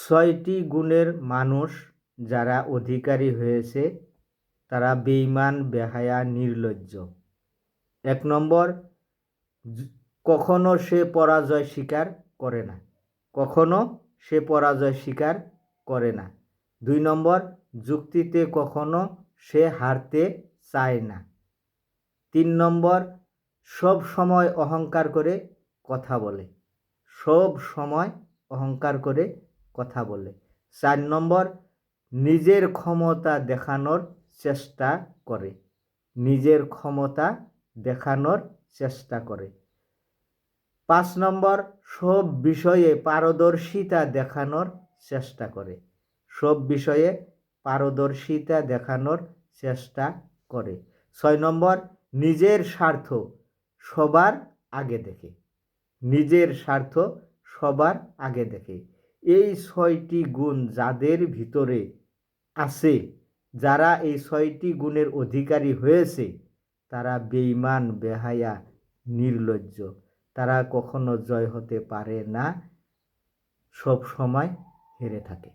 ছয়টি গুণের মানুষ যারা অধিকারী হয়েছে তারা বেঈমান, বেহায়া, নির্লজ্জ। 1 নম্বর, কখনো সে পরাজয় স্বীকার করে না, কখনো সে পরাজয় স্বীকার করে না। 2 নম্বর, যুক্তিতে কখনো সে হারতে চায় না। 3 নম্বর, সব সময় অহংকার করে কথা বলে, সব সময় অহংকার করে কথা বলে। 4 নম্বর, নিজের ক্ষমতা দেখানোর চেষ্টা করে, নিজের ক্ষমতা দেখানোর চেষ্টা করে। 5 নম্বর, সব বিষয়ে পারদর্শিতা দেখানোর চেষ্টা করে, সব বিষয়ে পারদর্শিতা দেখানোর চেষ্টা করে। 6 নম্বর, নিজের স্বার্থ সবার আগে দেখে, নিজের স্বার্থ সবার আগে দেখে। এই 6টি গুণ যাদের ভিতরে আছে, যারা এই 6টি গুণের অধিকারী হয়েছে, তারা বেঈমান, বেহায়া, নির্লজ্জ। তারা কখনো জয় হতে পারে না, সব সময় হেরে থাকে।